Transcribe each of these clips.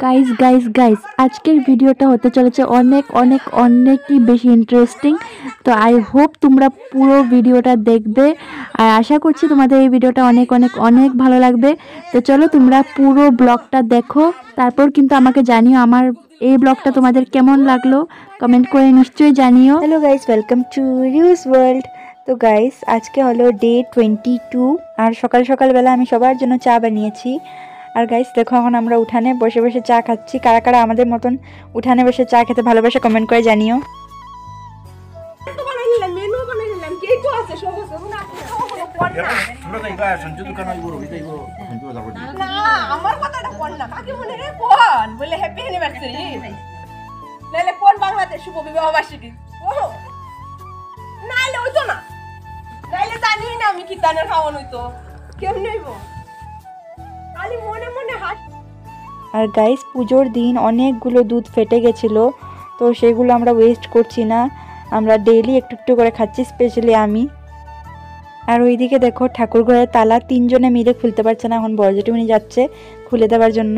Guys guys guys আজকের ভিডিওটা হতে চলেছে অনেক অনেক অনেকই বেশি ইন্টারেস্টিং। তো আই হোপ তোমরা পুরো ভিডিওটা দেখবে আর আশা করছি তোমাদের এই ভিডিওটা অনেক অনেক অনেক ভালো লাগবে। তো চলো তোমরা পুরো ব্লগটা দেখো, তারপর কিন্তু আমাকে জানিও আমার এই ব্লগটা তোমাদের কেমন লাগলো, কমেন্ট করে নিশ্চয়ই জানিও। Hello guys, welcome to reuse world. তো গাইস আজকে হলো ডে 22 আর সকাল সকালবেলা আমি সবার জন্য চা বানিয়েছি। আর গাইস দেখো এখন আমরা উঠানে বসে বসে চা খাচ্ছি। কারা কারা আমাদের মতন উঠানে বসে চা খেতে ভালোবাসে কমেন্ট করে জানিও। বাংলাদেশ শুভ বিবাহ বার্ষিকী নাইলে হইতো না, নাইলে জানি না আমি কি তানের খাওয়ান হইতো কেমনে হইব খালি মনে মনে হাস। আর গাইস পুজোর দিন অনেকগুলো দুধ ফেটে গেছিলো, তো সেগুলো আমরা ওয়েস্ট করছি না, আমরা ডেইলি একটু একটু করে খাচ্ছি, স্পেশালি আমি। আর ওইদিকে দেখো ঠাকুর ঘরের তালা তিনজনে মিলে খুলতে পারছে না, এখন বড় জেঠিমণি যাচ্ছে খুলে দেওয়ার জন্য।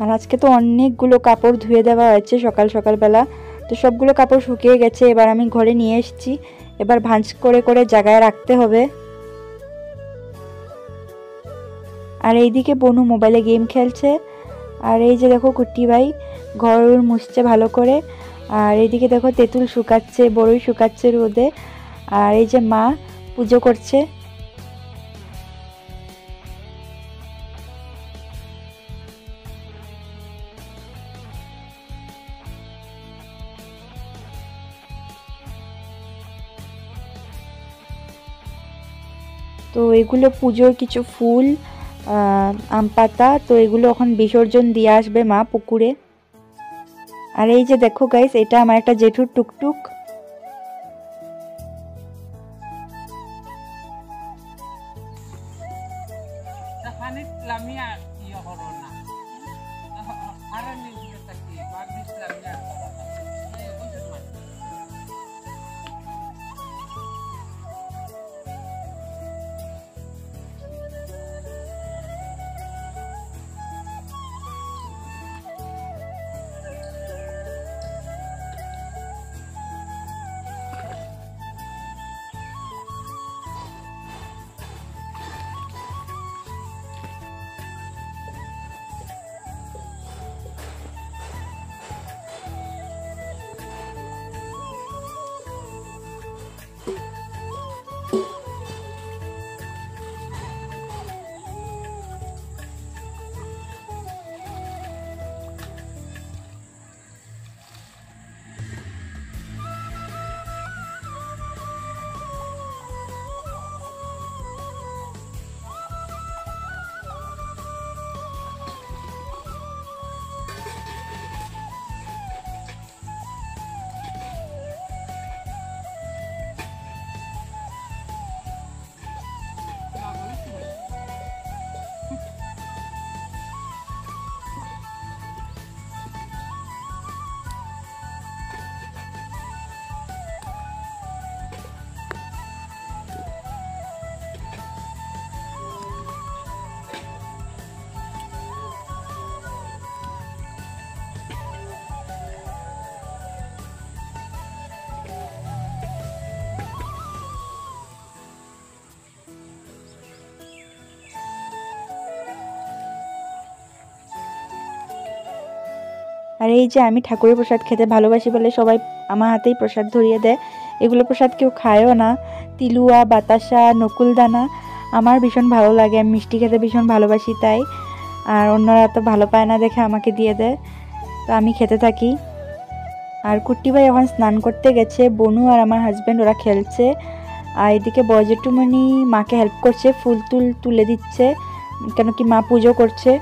আর আজকে তো অনেকগুলো কাপড় ধুয়ে দেওয়া হয়েছে সকাল সকালবেলা, তো সবগুলো কাপড় শুকিয়ে গেছে। এবার আমি ঘরে নিয়ে এসেছি, এবার ভাঁজ করে করে জায়গায় রাখতে হবে। আর এইদিকে বনু মোবাইলে গেম খেলছে, আর এই যে দেখো কুট্টি ভাই ঘর মুছছে ভালো করে। আর এইদিকে দেখো তেঁতুল শুকাচ্ছে, বড়ই শুকাচ্ছে রোদে। আর এই যে মা পুজো করছে। তো এগুলো পুজোর কিছু ফুল, আম পাতা, তো এগুলো এখন বিসর্জন দিয়ে আসবে মা পুকুরে। আর এই যে দেখো গাইস এটা আমার একটা জেঠুর টুকটুক। আর এই যে আমি ঠাকুরের প্রসাদ খেতে ভালোবাসি বলে সবাই আমার হাতেই প্রসাদ ধরিয়ে দেয়। এগুলো প্রসাদ কেউ খায়ও না, তিলুয়া, বাতাসা, নকুলদানা আমার ভীষণ ভালো লাগে, আমি মিষ্টি খেতে ভীষণ ভালোবাসি তাই। আর অন্যরা তো ভালো পায় না দেখে আমাকে দিয়ে দেয়, তো আমি খেতে থাকি। আর কুট্টি ভাই এখন স্নান করতে গেছে, বনু আর আমার হাজব্যান্ড ওরা খেলছে। আর এদিকে বজেটুমণি মাকে হেল্প করছে, ফুল তুলে দিচ্ছে, কেন কি মা পুজো করছে।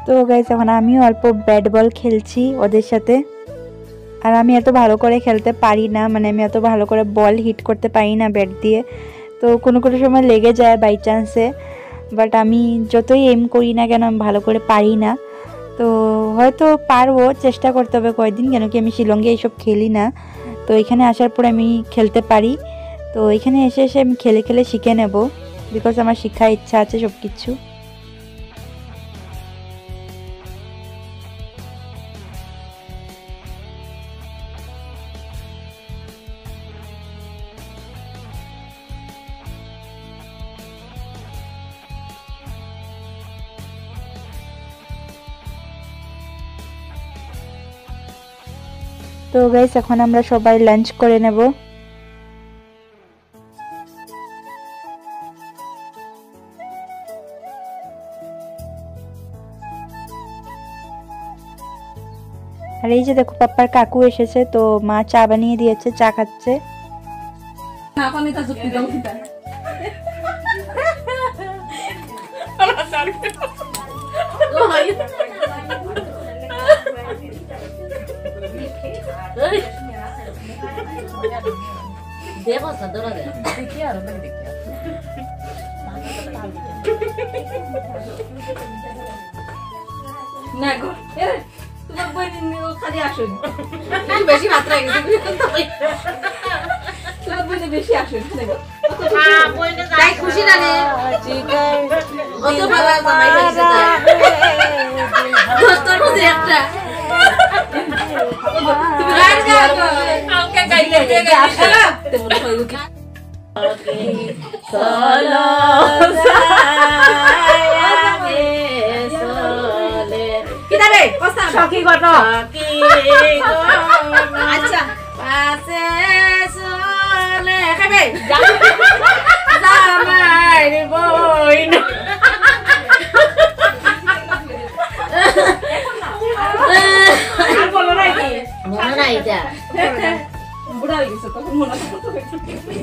তো গাইস এখন আমিও অল্প ব্যাট বল খেলছি ওদের সাথে। আর আমি এত ভালো করে খেলতে পারি না, মানে আমি এত ভালো করে বল হিট করতে পারি না ব্যাট দিয়ে, তো কোনো কোনো সময় লেগে যায় বাই চান্সে। বাট আমি যতই এম করি না কেন আমি ভালো করে পারি না। তো হয়তো পারবো, চেষ্টা করতে হবে কয়েকদিন, কেন কি আমি শিলংয়ে এইসব খেলি না। তো এখানে আসার পর আমি খেলতে পারি। তো এখানে এসে এসে আমি খেলে খেলে শিখে নেব, বিকজ আমার শিক্ষার ইচ্ছা আছে সব কিছু। তো গাইস এখন আমরা সবাই লাঞ্চ করে নেব। আর এই যে দেখো পাপ্পার কাকু এসেছে, তো মা চা বানিয়ে দিয়েছে, চা খাচ্ছে। না গো তোমার বই খালি আসুন বেশি মাত্রায় গেছে তোমার বই বেশি আসুন তাই খুশি না রে অত ভালো জামাই হয়েছে তাই দোস্তর মধ্যে একটা তুমি গান গাও আমাকে গাইলে আসলা তেমন হইল কি সলো কিদারে কষ্ট সখী গট আচ্ছা পাশে চলে খাবে জামাই বইন আর বলো না কি মনে নাই এটা বুড়া হয়ে গেছে তখন মনে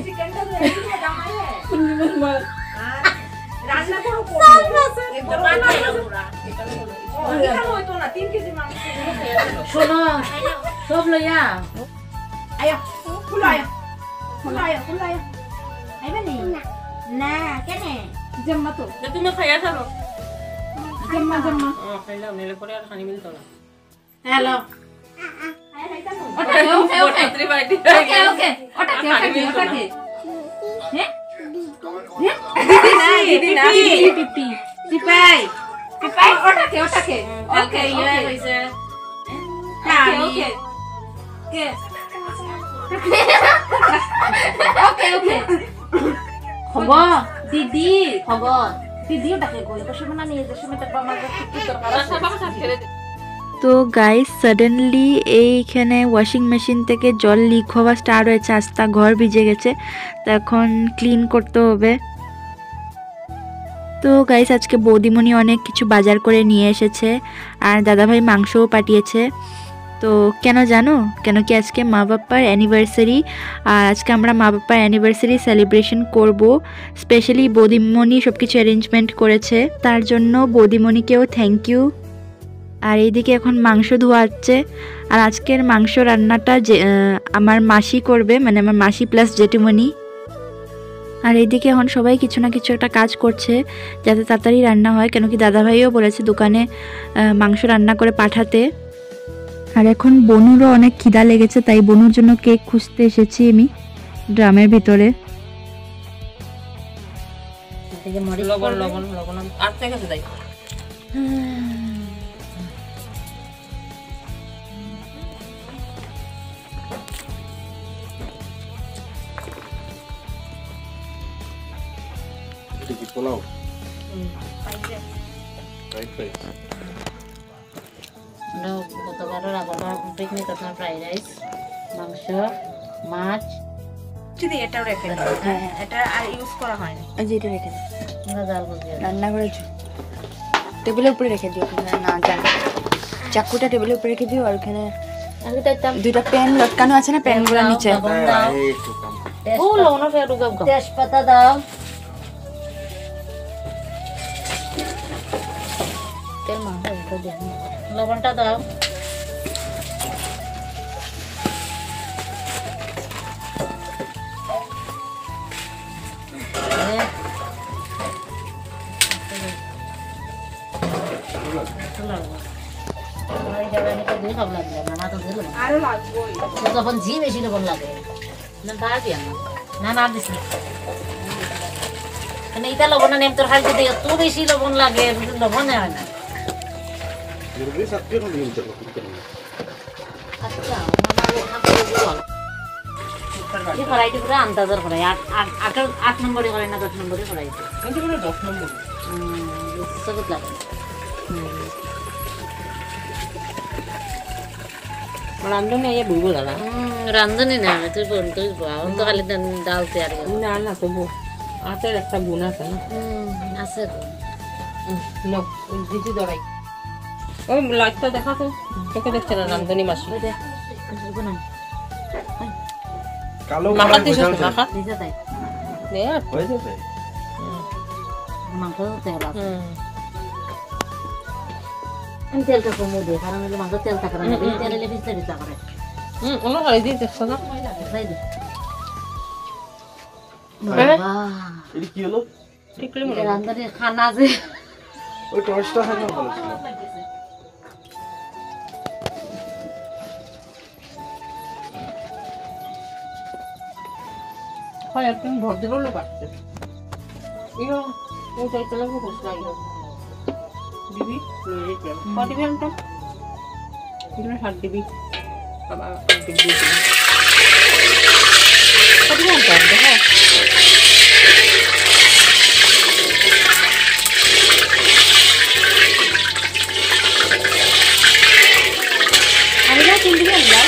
চিকেনটা জামাই রান্না করো একদম রান্না পুরা শোনো সব লইয়া আয়া ফুলায়া ফুলায়া ফুলায়া আইবে নি না কেনে জম্মা তো তুমি খাইয়া থাকো জম্মা জম্মা খাইলাম নেলে পরে আর খানি মিলতো না হ্যালো ওকে ওকে ওকে ওকে ওকে ওটাকে ওটাকে হ্যাঁ দিদি না পিপি পিপাই পিপাই ওটাকে ওটাকে ওকে ইয়া হইছে হ্যাঁ ওকে ওকে ওকে ওকে খবর দিদি খবর দিদি ওটাকে কই তো শুনে নিয়ে যে শুনে তো আমার কিছু দরকার আছে বাবা সাথে ছেড়ে দে। তো গাইস সাডেনলি এইখানে ওয়াশিং মেশিন থেকে জল লিক হওয়া স্টার্ট হয়েছে, আস্তা ঘর ভিজে গেছে, তো এখন ক্লিন করতে হবে। তো গাইস আজকে বৌদিমণি অনেক কিছু বাজার করে নিয়ে এসেছে, আর দাদাভাই মাংসও পাঠিয়েছে। তো কেন জানো, কেন কি আজকে মা বাবার অ্যানিভার্সারি, আর আজকে আমরা মা বাবার অ্যানিভার্সারি সেলিব্রেশন করব। স্পেশালি বৌদিমণি সব কিছু অ্যারেঞ্জমেন্ট করেছে, তার জন্য বৌদিমণিকেও থ্যাংক ইউ। আর এইদিকে এখন মাংস ধোয়া হচ্ছে, আর আজকের মাংস রান্নাটা যে আমার মাসি করবে, মানে আমার মাসি প্লাস জেঠুমণি। আর এইদিকে এখন সবাই কিছু না কিছু একটা কাজ করছে যাতে তাড়াতাড়ি রান্না হয়, কেন কি দাদাভাইও বলেছে দোকানে মাংস রান্না করে পাঠাতে। আর এখন বনুরও অনেক খিদা লেগেছে, তাই বনুর জন্য কেক খুঁজতে এসেছি আমি ড্রামের ভিতরে। লবণ লবণ লবণ আর থেকে আছে তাই পোলাও গতবারের আবার পিকনিক আপনার ফ্রাইড রাইস, মাংস, মাছ। যদি এটাও রেখে দাও, এটা আর ইউজ করা হয় না, এই যে এটা রেখে দাও, আমরা ডাল ভাজি রান্না করে টেবিলের উপরে রেখে দিও। না চাকুটা টেবিলের উপরে রেখে দিও, আর ওখানে আমি তাইতাম দুইটা প্যান লটকানো আছে না, প্যানগুলো নিচে। ও লবণ ফের ঢুকাম তেজপাতা দাও, তেল মাংস একটু দেন, লবণটা দাও, যখন ঝি বেশি লবণ লাগে না তা দিয়া না না দিস মানে এটা লবণ না নেম তোর খাইতে দিয়ে এত বেশি লবণ লাগে লবণ হয় না আচ্ছা ये फराइटी पूरा अंदाजर फराई 8 नंबर फराई ना 10 नंबर फराई কিন্তু পুরো 10 নম্বর सगत লাগে রান্ধনে এই বুইবো দাদা রান্ধনি না তুই বল তুই বাও তো খালি ডাল তৈয়ার কর না না তো আতের একটা গুণ আছে না আছে তো লো দিদি দড়াই ওই লাইটটা দেখা তো তোকে দেখছ না রান্ধনি মাসি ওই দেখ গুনা কালো মাখা দিছ মাখা দিতে তাই নে হয়ে যাবে মাংস তেল আছে আমি তেলটা কমে দিই কারণ এই মাংস তেল থাকে না এই তেলে বিস্তা বিস্তা করে ওনো করে দিই দেখছ না তাই দে হ্যাঁ? বাবা এটা কি হলো ঠিকই মনে রান্ধনি খানা যে ওই টর্চটা হ্যাঁ ভালো ছিল হয় একদম ভর্তি করলে পারছে ইও ও চাইতে লাগবে কষ্ট লাগে দিবি কত ঘন্টা এখানে 7 দিবি বাবা দিবি কত ঘন্টা দেখো আমি না 3 দিন না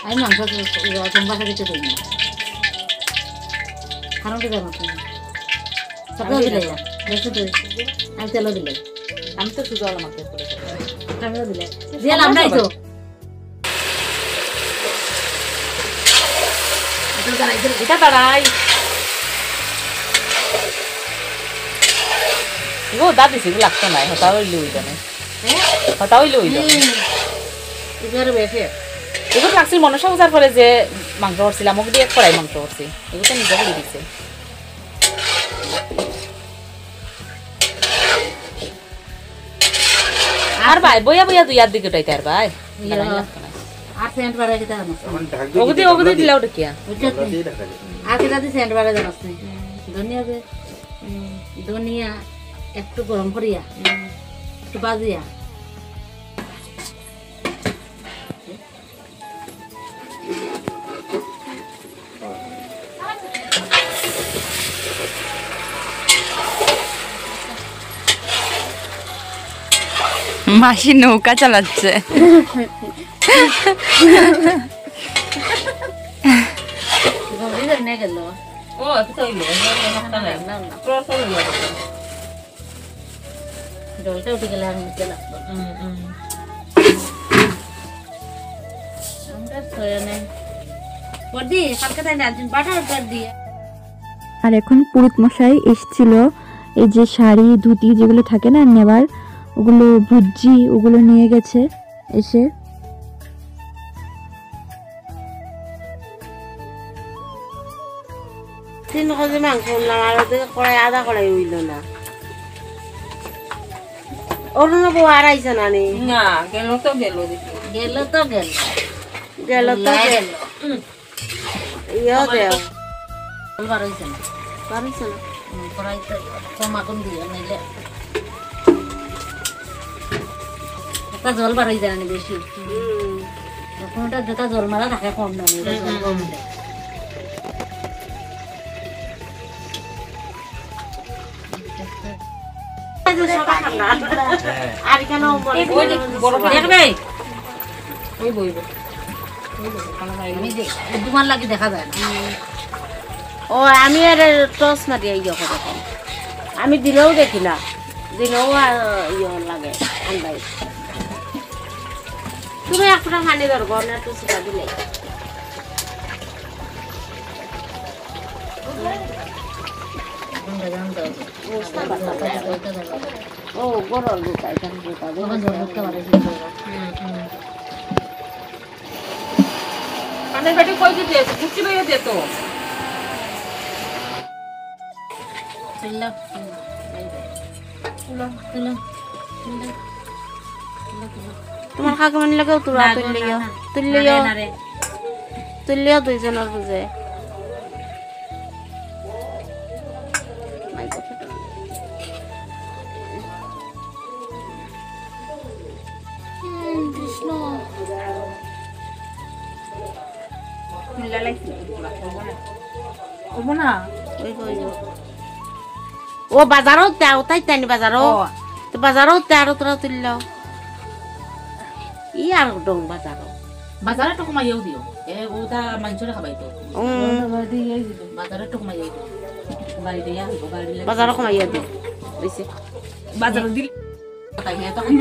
আমি মাংস সোমবার খেতে করি না কারণ কি জানো তুমি সবটা দিলে বেশি তো আমি তেলও দিলে আমি তো শুধু আমাকে করে আমিও দিলে দিলাম নাই তো এটা দাঁড়াই গো দাদি সিগু লাগতো না হতাও লই জানে হতাও লই জানে এবারে বেশি এগুলো লাগছিল মনসা পূজার পরে যে মাংস করছিলাম মোক দিয়ে কড়াই মাংস করছি এগুলো তো নিজে করে দিচ্ছে আর ভাই বইয়া বইয়া দুই আর দিকে উঠাইতে আর ভাই আর সেন্ট বাড়া দিতে জানো আমার ঢাক ওগুদি দিলাও দেখিয়া দিয়ে দিয়ে ঢাকা দে আর কেটা দি সেন্ট বাড়া জানো ধনিয়া দে ধনিয়া একটু গরম করিয়া একটু বাজিয়া মাসি নৌকা চালাচ্ছে নিয়ে গেল ও একটু তো হইলো ক্রস হইলো জলটা উঠে গেলে আমি নিতে লাগলো আমরা সয়ানে বডি কালকে তাই না বাটার করে দিয়ে আর এখন পুরুত মশাই এসেছিল এই যে শাড়ি ধুতি যেগুলো থাকে না নেবার ওগুলো ভুজি ওগুলো নিয়ে গেছে এসে তিন কেজি মাংস উঠলাম আর ওদিকে কড়াই আধা কড়াই উইল না অরুণ বউ আর আইছে না নি না গেল তো গেল দেখি গেল তো গেল গেল তো গেল ইয়ে দেও বার হয়েছে না পারিছে না কড়াইতে কম আগুন দিয়ে নাইলে একটা জল বার হয়ে যায় না বেশি তখন ওটা যেটা জল মারা থাকে কম না জল কম দেয় আর কেন দেখবে ওই বইব আমি দুমান লাগি দেখা যায় না ও আমি আর টস মারি ইয়ে করে আমি দিলেও দেখি না দিলেও আর ইয়ে লাগে আন্দাই তুমি একটা পানি দরকার না একটু সেটা দিলে ও গরম দুটা এখানে দুটা কানের বেটি কই দিতে আছে কুচি বেয়ে দে তো তুললা তুলো তুলো তোমার কাকুমানি লাগেও তোরা তুললিও তুললিও তুললিও দুইজনের বুঝে কৃষ্ণ ও বাজারও দাও তাই তাই বাজারও তো বাজারও তেরো তোরা তুললাও ই আর ডং বাজারও বাজারে তো কমাইও দিও এ ওটা মাংসরে খাবাই তো বাজারে তো কমাইও দিও বাড়ি দিয়া হইব বাড়ি বাজারও কমাইয়া দিও বেশি বাজারে দিল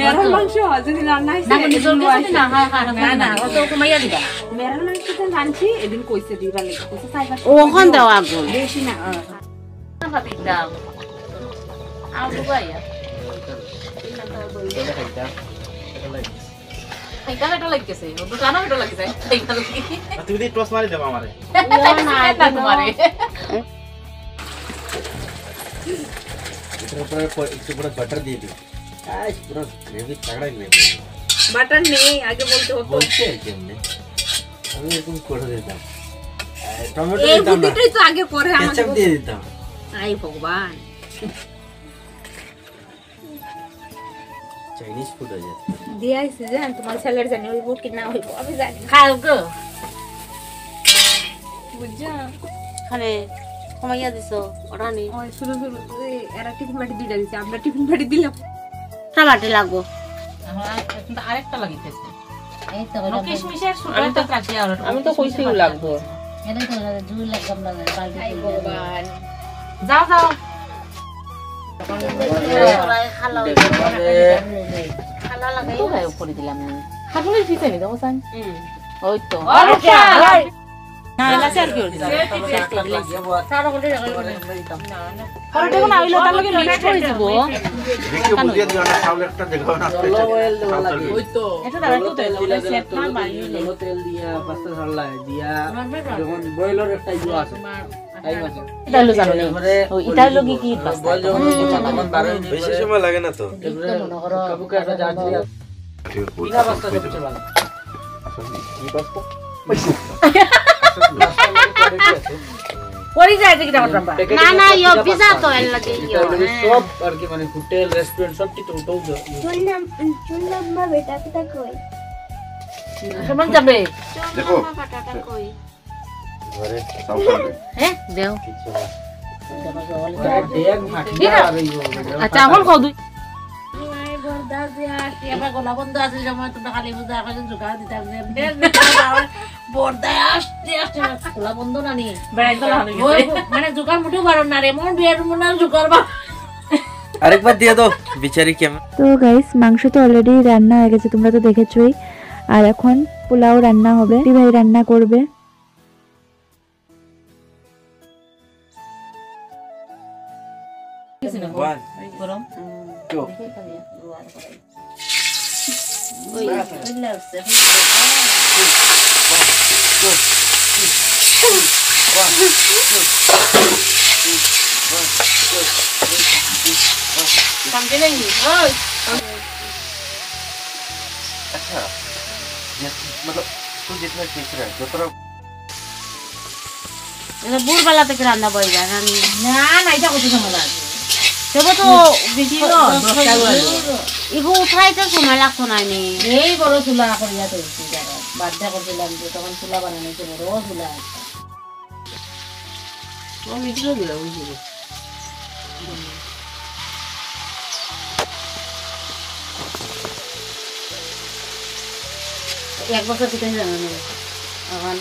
মেরার মাংস যদি রান্না হইছে না নিজর কাছে না হ্যাঁ না অত কমাইয়া দিবা মেরার মাংস তো রাঁধছি এদিন কইছে দিবা লাগি কইছে চাইবা ওখান দাও আগুন বেশি না ভাবি দাও আও দুবাইয়া খাইতা এটা লাগতেছে দোকানে এটা লাগছে খাইতা লাগি তুমি দি টস মারি দেবা আমারে না তোমারে इधर ऊपर इसके ऊपर बटर दे दो आज पूरा ग्रेवी तगड़ा ग्रेवी বাটার নেই আগে বলতে হতো बोलते हैं कि हमने अभी तुम कोड़ देता हूँ टमाटो এই देता हूँ বুদ্ধিটাই তো আগে করে আমাদের केचप दे देता हूँ আই ভগবান चाइनीज फूड हो जाता দিয়ে আইছে জান তোমার ছেলের জানি হইব কি না হইব আমি জানি না খাও গো বুঝছা খানে কমাইয়া দিছো ওটা নি ওই শুরু শুরু এরা টিফিন বাটি দুইটা দিছে আমরা টিফিন বাটি দিলাম টমাটো লাগবো কিন্তু আরেকটা লাগিতেছে এই তো কিশমিশের সুগারটা কাটি আর আমি তো কইছিও লাগবো এটা তো দুই লাগম না পাল্টি আই ভগবান যাও যাও খালা খালা লাগাই তো গায়ে করে দিলাম খাবলে দিতে নি দাও সান ওই তো না না স্যার কি হইছে সারা করে আর দেখো না ওইলো তার লগে মিক্স করে দিব है देखिए बुझिए दिया ना चावल একটা দেখাও না ওই তো এটা দাও একটু তেল দিলে সেট না বানিয়ে তেল দিয়া পাস্তা ছাড়লা দিয়া যখন বয়লার একটা ইউ আছে টাইম আছে এটা হলো জানো না ও এটা হলো কি পাস্তা বয়ল যখন তখন 12 বেশি সময় লাগে না তো কাবুকে একটা জাতি বিনা পাস্তা সবচেয়ে ভালো কি পাস্তা পরি যায় দেখি টাকা না না ইও পিজা তো এর লাগে ইও সব আর কি মানে হোটেল রেস্টুরেন্ট সব কিছু উঠাও কেমন যাবে দেখো পাটাটা কই ঘরে সাউথ হ্যাঁ দেও কিছু ডেগ মাটি আর ইও আচ্ছা এখন কও দুই বর্দা যে আসি আমার গলা বন্ধ আছে সময় তোমরা খালি বুঝা এখন জোগাড় দিতাম বর্দা আসতে আসতে গলা বন্ধ না নি বেড়াই তো মানে জোগাড় মুঠেও বারণ না রে মন বিয়ের মন আর জোগাড় বা আরেকবার দিয়ে দাও বিচারি কেমন তো গাইস মাংস তো অলরেডি রান্না হয়ে গেছে, তোমরা তো দেখেছোই। আর এখন পোলাও রান্না হবে, ভাই রান্না করবে। গরম ওই লাগছে समझे नहीं ओए अच्छा ये मतलब तू जितना सीख रहा है जो तरह এটা বুড়বালা থেকে রান্না বই যায় আমি না না এটা কত সময় লাগে তবে তো বেশি দশটা এগো উঠাইতে সময় লাগতো না নি এই বড় চুলা করিয়া তো জায়গা বাধ্য করছিলাম যে তখন চুলা বানানো ছিল বড় চুলা আমি দিলো দিলাম বুঝলি এক বছর থেকে জানো না এখন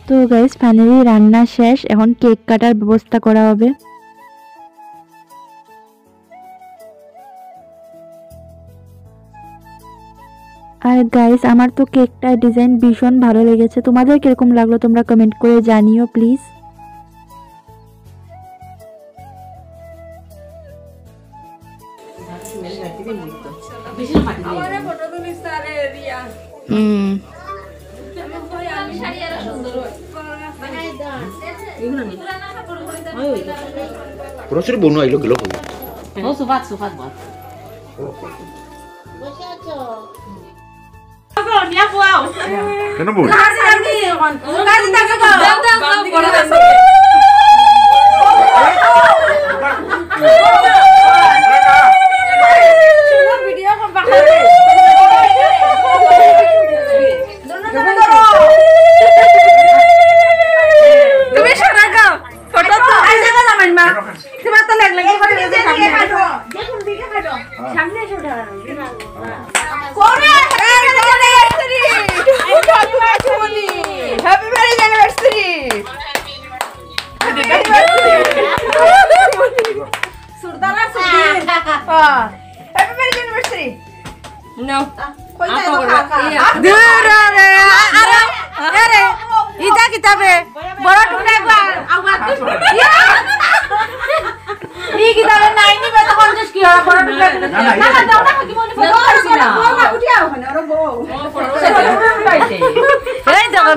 তো গাইস ফাইনালি রান্না শেষ, এখন কেক কাটার ব্যবস্থা করা হবে। আর গাইস আমার তো কেকটার ডিজাইন ভীষণ ভালো লেগেছে, তোমাদের কিরকম লাগলো তোমরা কমেন্ট করে জানিও প্লিজ। প্রচুর বনু আইলো গেল ও সুফাত সুফাত বল কেন বল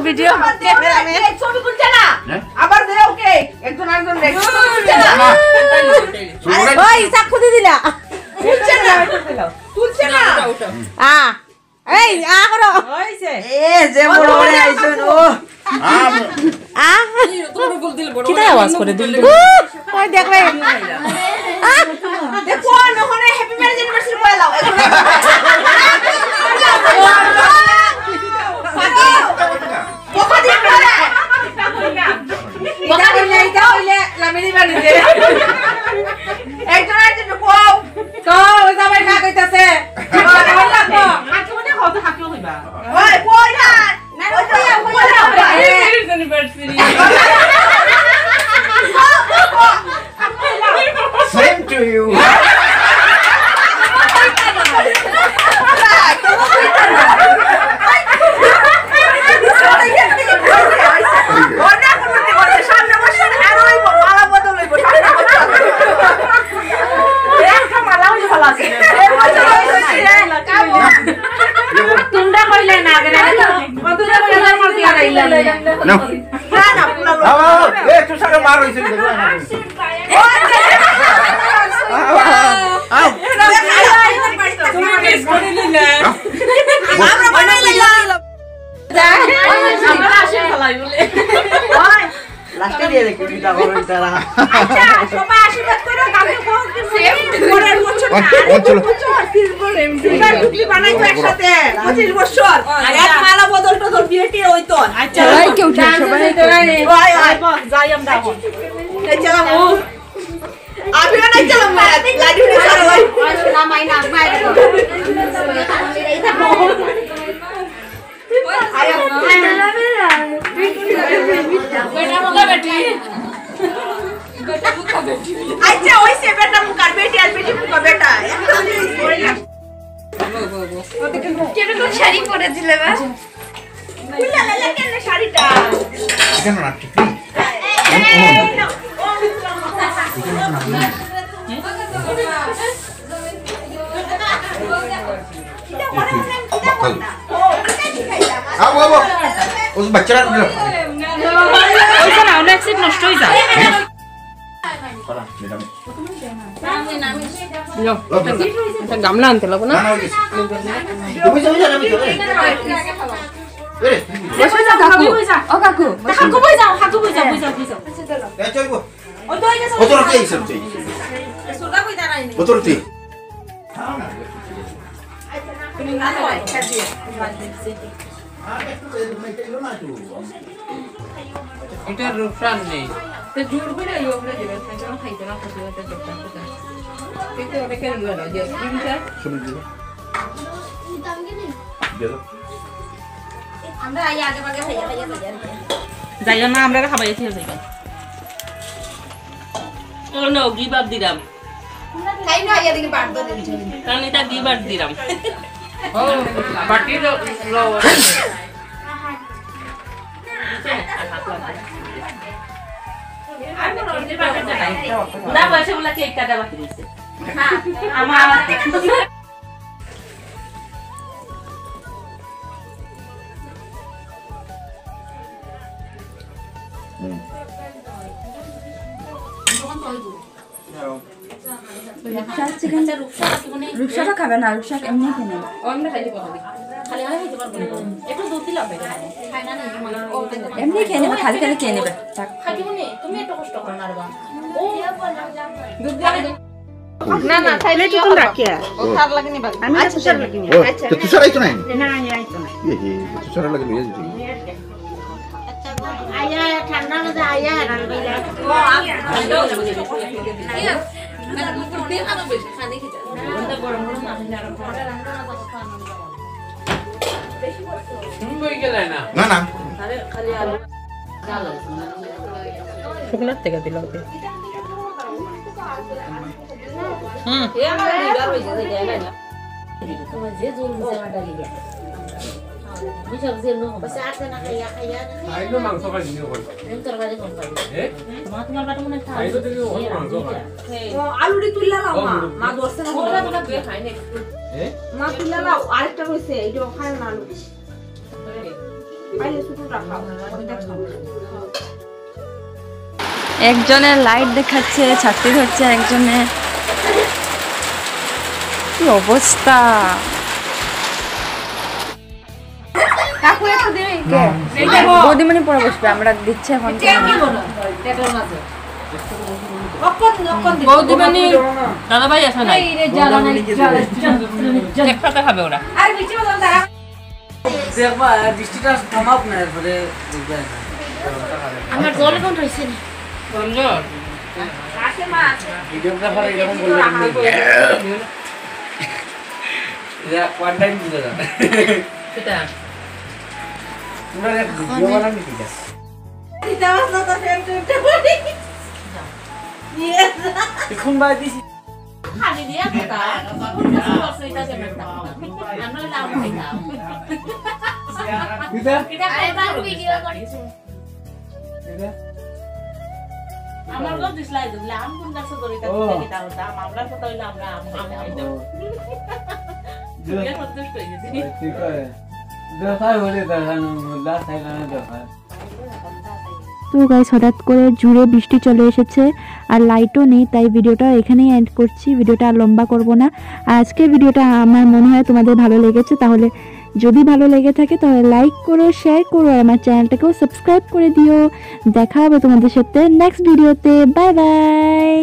ভিডিও ছবি তুলছে না আবার দেও কে একজন আরেকজন দেখ ওই সাক্ষু দি দিলা তুলছে না এই আ করো হইছে এ যে বড় বড় আইছন ও কিটা আওয়াজ করে দিল ওই দেখবে দেখো নহনে হ্যাপি ম্যারেজ অ্যানিভার্সারি বলে দাও Same to you. No. Tú sabes más lo hiciste. লাস্টে দিয়ে দেখি কিটা বড় তারা আচ্ছা সবাই আশীর্বাদ করো কাকে কোন সেম পরের বছর না বছর বছর এমডিআর টুকলি বানাইছো একসাথে 25 বছর এক মালা বদল তো বিয়েটি হইতো আচ্ছা ভাই কেউ সবাই তো ভাই ভাই যাই আমরা এই চলো আমি না চলো লাডু নি করো ভাই না মাই না মাই আয়া अच्छा वैसे बेटा मुकार बेटी और बेटी मुका बेटा केने तो শাড়ি পরে দিলে বা খুলা লাগা কেন শাড়িটা কেন না ঠিক अब अब उस बच्चा ওইটা না অনেক সিট নষ্ট হয়ে যায় গামলা আনতে লাগবো না এটা রূপসান নেই তো জোর করে ইয়োগরে দিবেন সাইকেল খাইতে না খাইতে এটা দেখতে কথা কিন্তু ওটা কেন বলো যে স্ক্রিনটা শুনে দিও আমরা আগে আগে ভাগে ভাইয়া ভাইয়া যাইও না আমরা খাবাইছি যাইবা ও নো গিভ আপ দিলাম খাই না ইয়া দেখি বাদ দাও কারণ এটা গিভ আপ দিলাম ও বাটি লো না বসে বলা কেক কাটা বাকি দিছে আমার রূপসাটা খাবে না, রূপসা এমনি খেয়ে একটু দুধ দিলাম এমনি খেয়ে নেবে, খালি খালি খেয়ে নেবে। তুমি একটু কষ্ট করো না না না তাইলে তো তুমি রাখিয়া ও থার লাগেনি বাকি আমি তুষার লাগিনি আচ্ছা তো তুষার আইতো নাই না আইতো না তুষার লাগে লইয়া দিছি আয়া ঠান্ডা মধ্যে আয়া রান্না তুমি কই গেলে না না না শুকনার থেকে দিলাম যে জোর দিছে আমার ডালি বিশাল যে নো বাস আতে না খাইয়া খাইয়া আইলো মাংস খাই দিও কোন এম তরকারি কোন খাই এ তোমার বাটা মনে খাই আইলো দিও ওই মাংস খাই আলুরি তুললা লাও মা দোস্ত না ওরা তোরা দিয়ে খাই না এ মা তুললা লাও আরেকটা কইছে এইটা খায় না আলু বাইরে শুধু রাখাও ওইটা খাও একজনের লাইট দেখাচ্ছে, ছাত্রী ধরছে, একজনের কি অবস্থা। কাকু একটু দেই বৌদিমণি পরে বসবে, আমরা দিচ্ছি এখন। বৌদিমানি দাদা ভাই আছে নাই একসাথে খাবে ওরা আর বিচি বদল দাঁড়া দেখবা দৃষ্টিটা থামাও না এরপরে দেখবে আমার জল কোন হইছে না আসে মা আসে ভিডিওগ্রাফার এরকম বললে এটা ওয়ান টাইম দিতে দাও সেটা পুরো ভিডিও বানানি দিতে দিতে পারছ না তো ফ্রেন্ড উঠে পড়ি এখন বাই দিছি খালি দিয়া কথা কোন কিছু আছে এটা কেন আমরা লাভ হই না দিদা এটা আবার ভিডিও করছি আমার গো দিছলাই দিলে আম কোন গাছ ধরে তা এটা ওটা আমরা কথা হইলো আমরা আম খাইতাম দুনিয়া সন্তুষ্ট হয়ে গেছে ঠিক আছে দেখা হলে দেখানো লাস্ট টাইম না দেখা তো গাইস হঠাৎ করে জুড়ে বৃষ্টি চলে এসেছে আর লাইটও নেই, তাই ভিডিওটা এখানেই এন্ড করছি। ভিডিওটা আর লম্বা করব না। আর আজকের ভিডিওটা আমার মনে হয় তোমাদের ভালো লেগেছে, তাহলে যদি ভালো লেগে থাকে তাহলে লাইক করো, শেয়ার করো, আর আমার চ্যানেলটাকেও সাবস্ক্রাইব করে দিও। দেখা হবে তোমাদের সাথে নেক্সট ভিডিওতে। Bye bye.